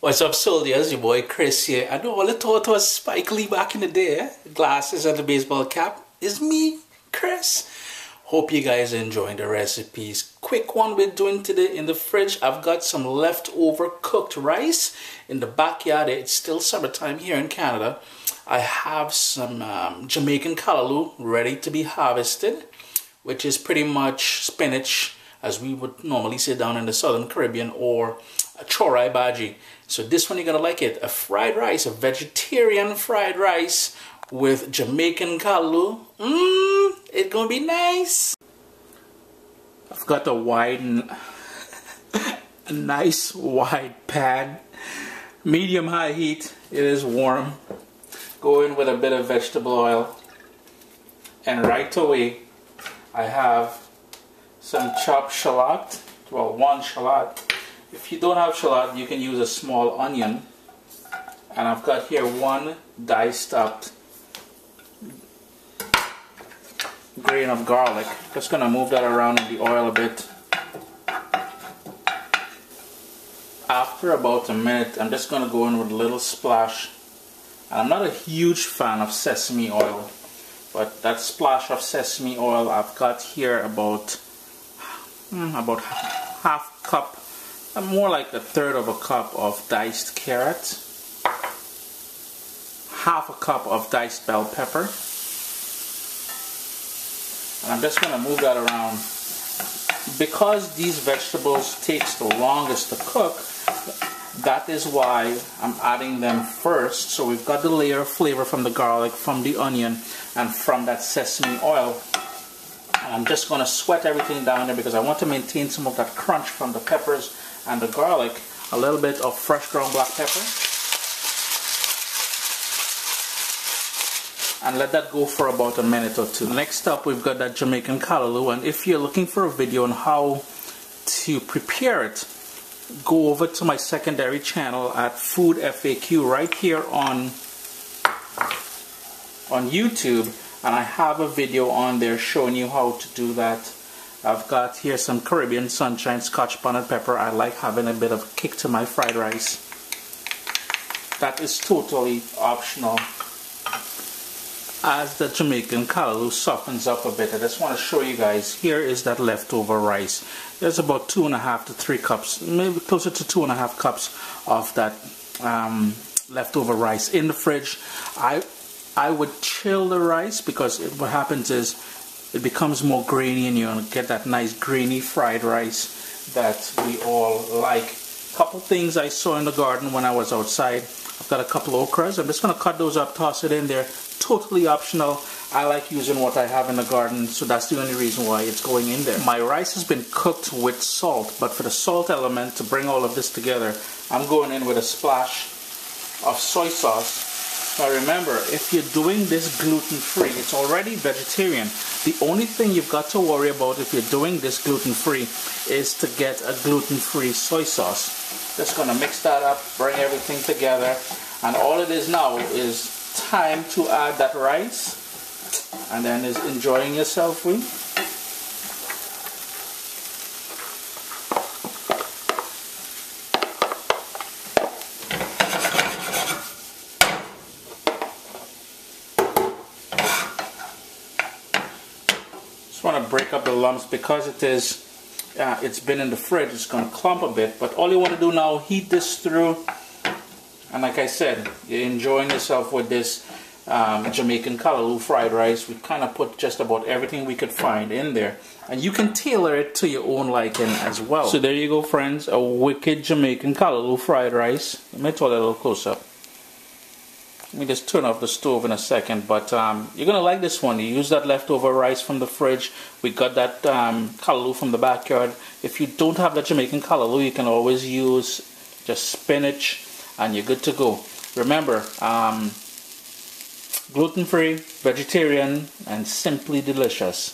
What's up, soldiers? Your boy Chris here. I know all I thought was Spike Lee back in the day. Glasses and the baseball cap. Is me, Chris. Hope you guys are enjoying the recipes. Quick one we're doing today in the fridge. I've got some leftover cooked rice in the backyard. It's still summertime here in Canada. I have some Jamaican Callaloo ready to be harvested, which is pretty much spinach, as we would normally say down in the Southern Caribbean, or a Chorai bhagi. So this one you're gonna like it. A fried rice, a vegetarian fried rice with Jamaican Callaloo. It's gonna be nice. I've got a a nice wide pan, medium high heat. It is warm. Go in with a bit of vegetable oil, and right away I have some chopped shallot. Well, one shallot. If you don't have shallot, you can use a small onion. And I've got here one diced up grain of garlic. Just gonna move that around in the oil a bit. After about a minute, I'm just gonna go in with a little splash. And I'm not a huge fan of sesame oil, but that splash of sesame oil, I've got here about half cup, more like a third of a cup of diced carrot, half a cup of diced bell pepper, and I'm just going to move that around. Because these vegetables takes the longest to cook, that is why I'm adding them first. So we've got the layer of flavor from the garlic, from the onion, and from that sesame oil. And I'm just going to sweat everything down there because I want to maintain some of that crunch from the peppers and the garlic. A little bit of fresh ground black pepper. And let that go for about a minute or two. Next up, we've got that Jamaican Callaloo. And if you're looking for a video on how to prepare it, go over to my secondary channel at Food FAQ right here on YouTube. And I have a video on there showing you how to do that. I've got here some Caribbean Sunshine Scotch bonnet pepper. I like having a bit of kick to my fried rice. That is totally optional. As the Jamaican Callaloo softens up a bit, I just want to show you guys, here is that leftover rice. There's about 2.5 to 3 cups, maybe closer to 2.5 cups of that leftover rice in the fridge. I would chill the rice because what happens is it becomes more grainy and you get that nice grainy fried rice that we all like. Couple things I saw in the garden when I was outside. I've got a couple okras. I'm just going to cut those up, toss it in there. Totally optional. I like using what I have in the garden, so that's the only reason why it's going in there. My rice has been cooked with salt, but for the salt element to bring all of this together, I'm going in with a splash of soy sauce. Now remember, if you're doing this gluten-free, it's already vegetarian. The only thing you've got to worry about if you're doing this gluten-free is to get a gluten-free soy sauce. Just going to mix that up, bring everything together, and all it is now is time to add that rice, and then is enjoying yourself with. Just want to break up the lumps because it's been in the fridge. It's going to clump a bit, but all you want to do now, heat this through. And like I said, you're enjoying yourself with this Jamaican Callaloo fried rice. We kind of put just about everything we could find in there. And you can tailor it to your own liking as well. So there you go, friends. A wicked Jamaican Callaloo fried rice. Let me throw that a little close up. Let me just turn off the stove in a second. But you're going to like this one. You use that leftover rice from the fridge. We got that Callaloo from the backyard. If you don't have that Jamaican Callaloo, you can always use just spinach, and you're good to go. Remember, gluten-free, vegetarian, and simply delicious.